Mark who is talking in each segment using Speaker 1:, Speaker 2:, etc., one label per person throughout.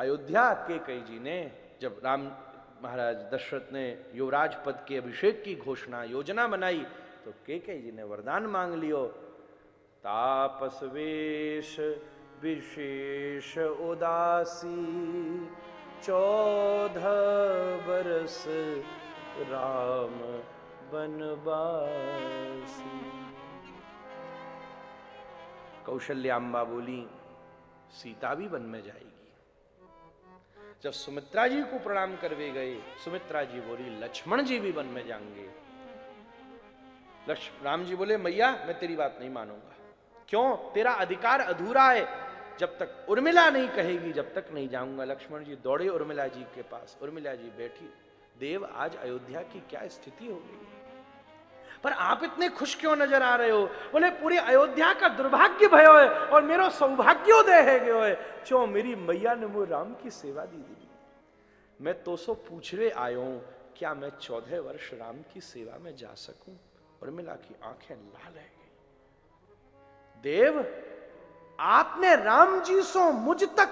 Speaker 1: अयोध्या कैकेयी जी ने जब राम महाराज दशरथ ने युवराज पद के अभिषेक की घोषणा योजना बनाई तो कैकेयी जी ने वरदान मांग लियो, तापस वेश विशेष उदासी 14 बरस राम बनवासी। कौशल्याम्बा बोली सीता भी वन में जाएगी। जब सुमित्रा जी को प्रणाम करवे गए, सुमित्रा जी बोली लक्ष्मण जी भी वन में जाएंगे। राम जी बोले मैया मैं तेरी बात नहीं मानूंगा। क्यों? तेरा अधिकार अधूरा है, जब तक उर्मिला नहीं कहेगी जब तक नहीं जाऊंगा। लक्ष्मण जी दौड़े उर्मिला जी के पास। उर्मिला जी बैठी, देव आज अयोध्या की क्या स्थिति हो गई, पर आप इतने खुश क्यों नजर आ रहे हो? बोले पूरी अयोध्या का दुर्भाग्य भयो है और मेरो सौभाग्योदय है गयो है, क्यों मेरी मैया ने मुझे राम की सेवा दी दी। मैं तो सो पूछवे आयो हूं, क्या मैं 14 वर्ष राम की सेवा में जा सकूं? उर्मिला की आंखें लाल है। देव आपने राम जी सो मुझ तक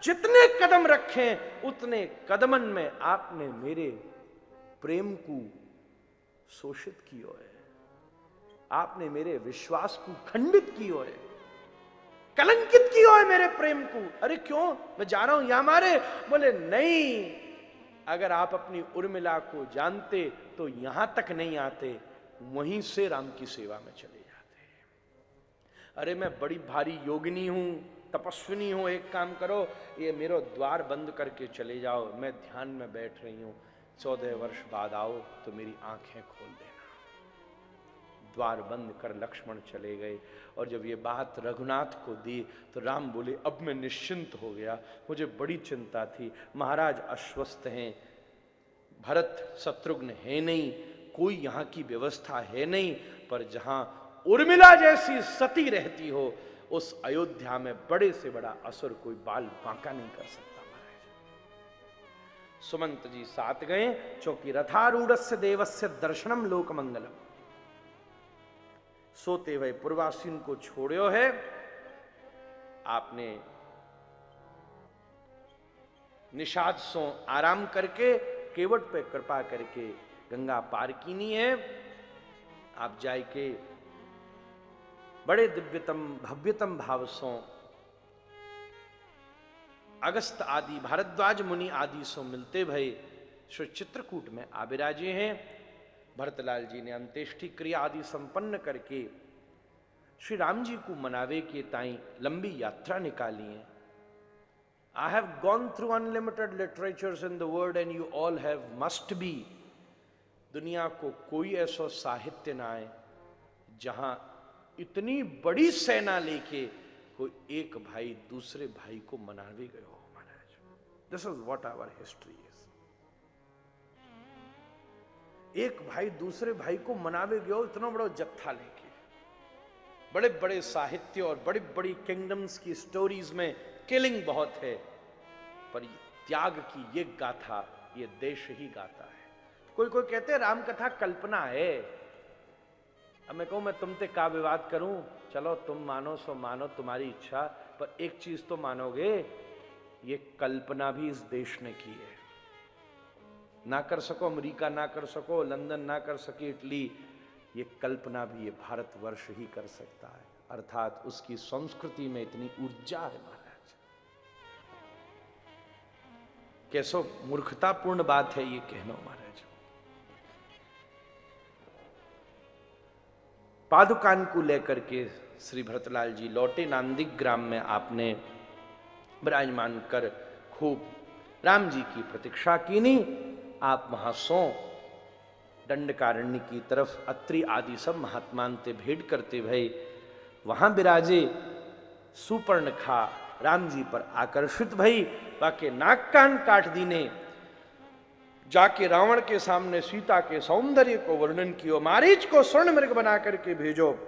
Speaker 1: जितने कदम रखे उतने कदमन में आपने मेरे प्रेम को शोषित कियो है, आपने मेरे विश्वास को खंडित कियो है, कलंकित कियो है मेरे प्रेम को। अरे क्यों? मैं जा रहा हूं यहां मारे। बोले नहीं, अगर आप अपनी उर्मिला को जानते तो यहां तक नहीं आते, वहीं से राम की सेवा में चले जाते। अरे मैं बड़ी भारी योगिनी हूं, तपस्विनी हूं, एक काम करो ये मेरा द्वार बंद करके चले जाओ, मैं ध्यान में बैठ रही हूं, 14 वर्ष बाद आओ तो मेरी आंखें खोल देना। द्वार बंद कर लक्ष्मण चले गए। और जब ये बात रघुनाथ को दी तो राम बोले अब मैं निश्चिंत हो गया, मुझे बड़ी चिंता थी, महाराज अस्वस्थ हैं, भरत शत्रुघ्न है नहीं, कोई यहाँ की व्यवस्था है नहीं, पर जहां उर्मिला जैसी सती रहती हो उस अयोध्या में बड़े से बड़ा असुर कोई बाल बांका नहीं कर सकता। सुमंत जी साथ गए, चूंकि रथारूढ़स्य देवस्य दर्शनम लोक मंगलम। सोते हुए पूर्वासीन को छोड़ो है, आपने निषाद सो आराम करके केवट पे कृपा करके गंगा पार कीनी है। आप जाए के बड़े दिव्यतम भव्यतम भाव सो अगस्त आदि भारद्वाज मुनि आदि सो मिलते भय श्री चित्रकूट में आविराजे हैं। भरतलाल जी ने अंत्येष्टि क्रिया आदि संपन्न करके श्री राम जी को मनावे के ताई लंबी यात्रा निकाली है। I have gone through unlimited literatures in the world and you all have must be. दुनिया को कोई ऐसा साहित्य ना आए जहां इतनी बड़ी सेना लेके कोई एक भाई दूसरे भाई को मनावे गए हो। महाराज, this is what our history is. एक भाई दूसरे भाई को मनावे गए हो, इतना बड़ा जत्था लेके। बड़े बड़े साहित्य और बड़ी बड़ी किंगडम्स की स्टोरीज में किलिंग बहुत है, पर त्याग की ये गाथा ये देश ही गाता है। कोई कोई कहते हैं राम कथा कल्पना है। अब मैं कहूं मैं तुमसे का विवाद करूं, चलो तुम मानो सो मानो, तुम्हारी इच्छा, पर एक चीज तो मानोगे, ये कल्पना भी इस देश ने की है। ना कर सको अमेरिका, ना कर सको लंदन, ना कर सके इटली, ये कल्पना भी ये भारतवर्ष ही कर सकता है। अर्थात उसकी संस्कृति में इतनी ऊर्जा है। महाराज, कैसो मूर्खतापूर्ण बात है ये कहना। महाराज, पादुकान को लेकर के श्री भरतलाल जी लौटे। नांदिक ग्राम में आपने विराजमान कर खूब राम जी की प्रतीक्षा की नहीं। आप वहां सो दंडकारण्य की तरफ अत्रि आदि सब महात्मान ते भेंट करते भई वहां विराजे। सुपर्णखा राम जी पर आकर्षित भई, बाके नाक कान काट दीने। जाके रावण के सामने सीता के सौंदर्य को वर्णन किया। मारीच को स्वर्ण मृग बना करके भेजो।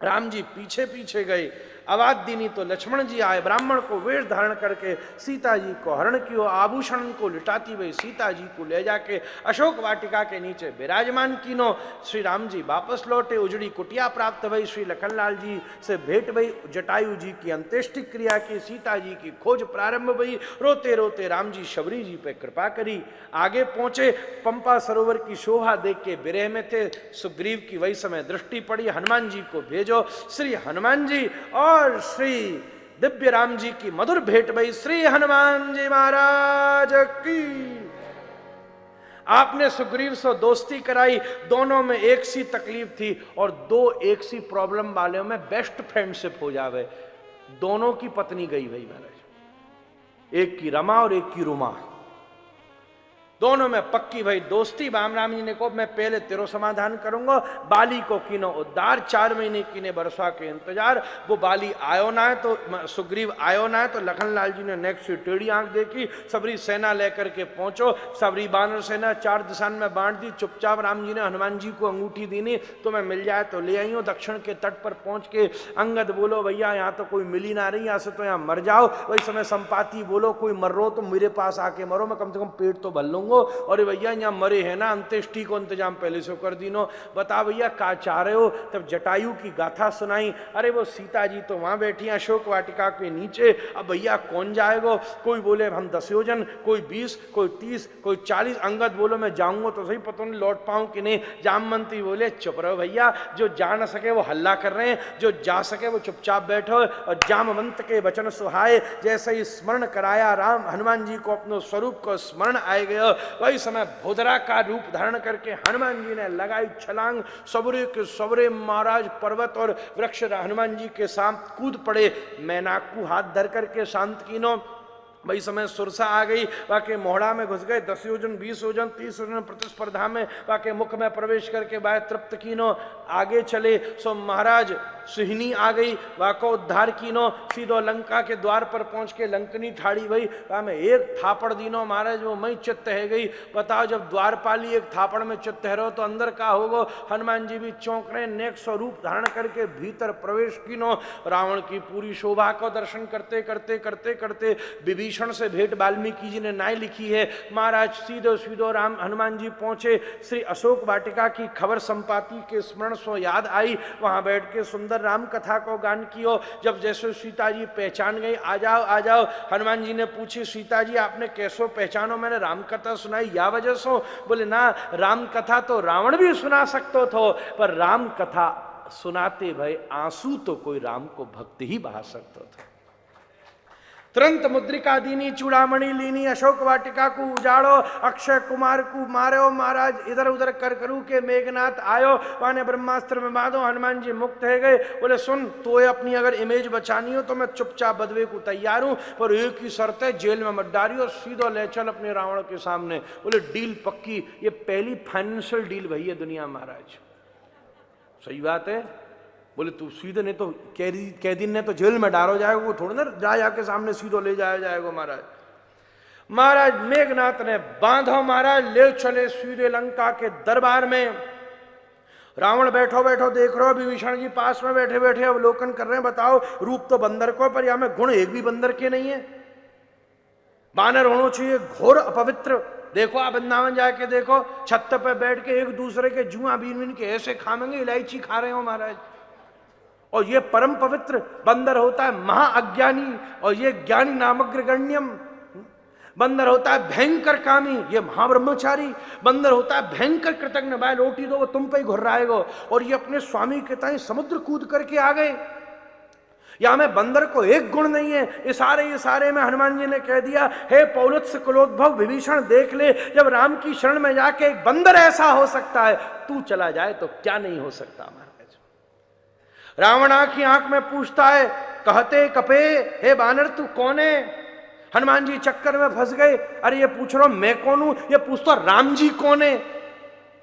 Speaker 1: राम जी पीछे पीछे गए। आवाज दीनी तो लक्ष्मण जी आए, ब्राह्मण को वेश धारण करके सीता जी को हरण कियो, आभूषण को लिटाती हुई सीता जी को ले जाके अशोक वाटिका के नीचे विराजमान कीनो। श्री राम जी वापस लौटे, उजड़ी कुटिया प्राप्त भई, श्री लखनलाल जी से भेंट भई, जटायु जी की अंत्येष्टि क्रिया की, सीता जी की खोज प्रारंभ भई। रोते रोते राम जी शबरी जी पे कृपा करी, आगे पहुंचे। पंपा सरोवर की शोभा देख के विरह में थे, सुग्रीव की वही समय दृष्टि पड़ी, हनुमान जी को भेजो। श्री हनुमान जी और श्री दिव्य राम जी की मधुर भेंट भई। श्री हनुमान जी महाराज की। आपने सुग्रीव से दोस्ती कराई, दोनों में एक सी तकलीफ थी और दो एक सी प्रॉब्लम वाले में बेस्ट फ्रेंडशिप हो जावे। दोनों की पत्नी गई भाई महाराज, एक की रमा और एक की रुमा, दोनों में पक्की भाई दोस्ती। राम जी ने को मैं पहले तेरो समाधान करूंगा। बाली को कीनो उद्धार, 4 महीने कीने वर्षा के इंतजार। वो बाली आयो ना है तो सुग्रीव आयो ना है तो लखनलाल जी ने नेक्स्ट टेढ़ी आंख देखी, सबरी सेना लेकर के पहुंचो। सबरी बानर सेना 4 दिशा में बांट दी। चुपचाप राम जी ने हनुमान जी को अंगूठी दीनी, तो मैं मिल जाए तो ले आई हूं। दक्षिण के तट पर पहुंच के अंगद बोलो भैया यहाँ तो कोई मिली ना रही, यहाँ से तो यहाँ मर जाओ। वही समय संपाति बोलो कोई मर रो तो मेरे पास आके मरो, मैं कम से कम पेट तो भर लूंगा। और भैया यहाँ मरे हैं ना, अंत्येष्टि को इंतजाम पहले से कर दीनो। बता भैया का चाह रहे हो? तब जटायु की गाथा सुनाई। अरे वो सीता जी तो वहां बैठी हैं अशोक वाटिका के नीचे, अब भैया कौन जाएगा? कोई बोले हम 10 योजन, कोई 20, कोई 30, कोई 40। अंगद बोलो मैं जाऊंगा तो सही, पता नहीं लौट पाऊं कि नहीं। जामवंती बोले चुप रहो भैया, जो जा न सके वो हल्ला कर रहे हैं, जो जा सके वो चुपचाप बैठो। और जामवंत के वचन सुहाए, जैसे ही स्मरण कराया राम हनुमान जी को, अपने स्वरूप को स्मरण आए गए। वही समय भोदरा का रूप धारण करके हनुमान जी ने लगाई छलांग। सबरे के सबरे महाराज पर्वत और वृक्ष हनुमान जी के साथ कूद पड़े। मैनाकू हाथ धर करके शांत कीनो। वही समय सुरसा आ गई, वाके मोहड़ा में घुस गए। 10 योजन, 20 योजन, 30 योजन प्रतिस्पर्धा में वाके मुख में प्रवेश करके बाय तृप्त कीनो। आगे चले सो महाराज सुहिनी आ गई, वाको उद्धार कीनो। सीधो लंका के द्वार पर पहुंच के लंकनी ठाड़ी भई, वहां में एक थापड़ दीनो महाराज, वो मई चित्त है गई। बताओ जब द्वारपाली एक थापड़ में चित्त है रहो तो अंदर का होगो। हनुमान जी भी चौंक रहे, नेक स्वरूप धारण करके भीतर प्रवेश कीनो। रावण की पूरी शोभा को दर्शन करते करते करते करते विभीषण से भेंट वाल्मीकि जी ने नाय लिखी है। महाराज सीधो सीधो राम हनुमान जी पहुंचे। श्री अशोक वाटिका की खबर संपाति के स्मरण सो याद आई, वहां बैठ के सुंदर राम कथा को गान कियो। जब जैसे सीता जी पहचान गई, आ जाओ आ जाओ। हनुमान जी ने पूछी सीता जी आपने कैसो पहचानो? मैंने राम कथा सुनाई या वजह सो? बोले ना, राम कथा तो रावण भी सुना सकते थो, पर राम कथा सुनाते भय आंसू तो कोई राम को भक्ति ही बहा सकते थे। तुरंत मुद्रिका दीनी, चूड़ामणि लीनी, अशोक वाटिका को उजाड़ो, अक्षय कुमार को मारो। महाराज इधर उधर कर करू के मेघनाथ आयो, वाने ब्रह्मास्त्र में बांधो। हनुमान जी मुक्त है गए। बोले सुन, तो अपनी अगर इमेज बचानी हो तो मैं चुपचाप बदवे को तैयार हूं, पर एक ही शर्त है, जेल में मत डाली और सीधो ले चल अपने रावण के सामने। बोले डील पक्की। ये पहली फाइनेंशियल डील भई है दुनिया महाराज। सही बात है। बोले तू सीधे नहीं तो कैदी ने तो जेल में डालो जाएगा, वो थोड़ा ना राजा के सामने सीधो ले जाया जाएगा। महाराज मेघनाथ ने बांधो, महाराज ले चले सीधे लंका के दरबार में। रावण बैठो बैठो देख रहे हो, विभीषण जी पास में बैठे बैठे अवलोकन कर रहे हैं। बताओ रूप तो बंदर को, पर यहां में गुण एक भी बंदर के नहीं है। बानर होना चाहिए घोर अपवित्र। देखो आप वृंदावन जाके देखो, छत पे बैठ के एक दूसरे के जुआ बीन बीन के ऐसे खाएंगे, इलायची खा रहे हो महाराज। और ये परम पवित्र बंदर होता है महाअज्ञानी, और ये ज्ञानी नामग्रगण्यम। बंदर होता है भयंकर कामी, ये महाब्रह्मचारी। बंदर होता है भयंकर कृतज्ञ, भाई रोटी दो वो तुम पे ही घुर्राएगा। और ये अपने स्वामी के ताई समुद्र कूद करके आ गए। यहां में बंदर को एक गुण नहीं है। इशारे में हनुमान जी ने कह दिया, हे पौलुत्स कुलोद्भव विभीषण देख ले, जब राम की शरण में जाके एक बंदर ऐसा हो सकता है, तू चला जाए तो क्या नहीं हो सकता। महाराज रावण की आंख में पूछता है, कहते कपे हे बानर तू कौन है? हनुमान जी चक्कर में फंस गए। अरे ये पूछ रहा मैं कौन हूं, ये पूछता राम जी कौन है।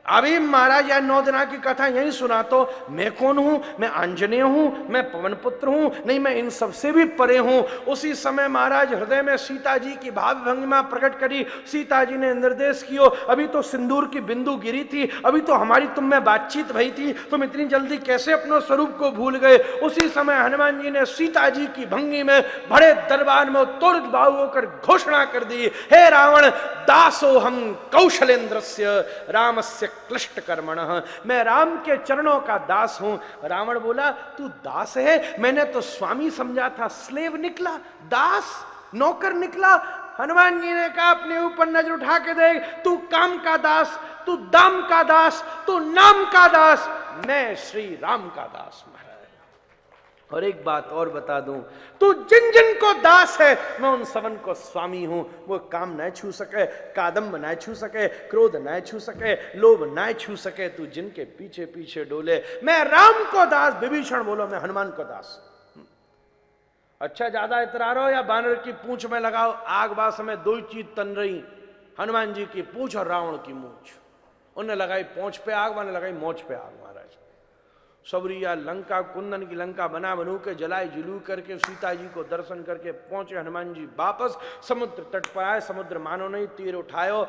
Speaker 1: अभी महाराज या 9 दिना की कथा यही सुना तो मैं कौन हूं, मैं आंजनेय हूं, मैं पवन पुत्र हूं, नहीं मैं इन सबसे भी परे हूं। उसी समय महाराज हृदय में सीता जी की भाव भंगिमा प्रकट करी। सीता जी ने निर्देश किया, अभी तो सिंदूर की बिंदु गिरी थी, अभी तो हमारी तुम में बातचीत भई थी, तुम इतनी जल्दी कैसे अपने स्वरूप को भूल गए। उसी समय हनुमान जी ने सीता जी की भंगी में बड़े दरबार में तोड़ बाहु होकर घोषणा कर दी, हे रावण दासो हम कौशलेंद्रस्य रामस्य क्लिष्ट कर्मण, मैं राम के चरणों का दास हूं। रावण बोला तू दास है, मैंने तो स्वामी समझा था, स्लेव निकला, दास नौकर निकला। हनुमान जी ने कहा अपने ऊपर नजर उठा के देख, तू काम का दास, तू दाम का दास, तू नाम का दास, मैं श्री राम का दास। और एक बात और बता दूं, तू जिन जिन को दास है मैं उन सबन को स्वामी हूं। वो काम न छू सके, कादम्ब न छू सके, क्रोध न छू सके, लोभ न छू सके, तू जिनके पीछे पीछे डोले। मैं राम को दास, विभीषण बोलो मैं हनुमान को दास। अच्छा ज्यादा इतरा रहो या बानर की पूंछ में लगाओ, आग बास में दो ही चीज तन रही, हनुमान जी की पूंछ और रावण की मूंछ। उन्हें लगाई पूंछ पे आग, मैंने लगाई मोछ पे आग। महाराज सबरी या लंका, कुंदन की लंका बना बनू के जलाई जुलू करके सीता जी को दर्शन करके पहुंचे हनुमान जी वापस। समुद्र तट पर आए, समुद्र मानो नहीं, तीर उठायो,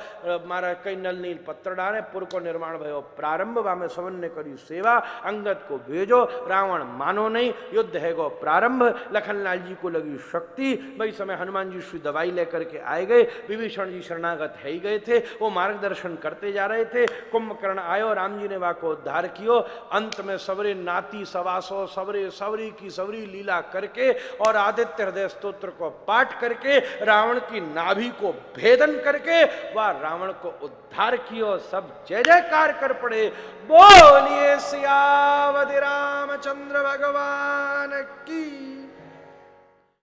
Speaker 1: मारा कई नल नील पत्थर डाले, पुर को निर्माण भयो प्रारंभ, वामे सवन ने करी सेवा, अंगद को भेजो, रावण मानो नहीं, युद्ध है गो प्रारंभ। लखनलाल जी को लगी शक्ति, वही समय हनुमान जी श्री दवाई लेकर के आए गए, विभीषण जी शरणागत है ही गए थे, वो मार्गदर्शन करते जा रहे थे। कुंभकर्ण आयो, राम जी ने वा को उद्धार कियो। अंत में सबरे नाती सवासो सबरे सबरी की सबरी लीला करके और आदित्य हृदय स्तोत्र को पाठ करके रावण की नाभि को भेदन करके वह रावण को उद्धार कियो। सब जय जयकार कर पड़े, बोलिए सियावति रामचंद्र भगवान की।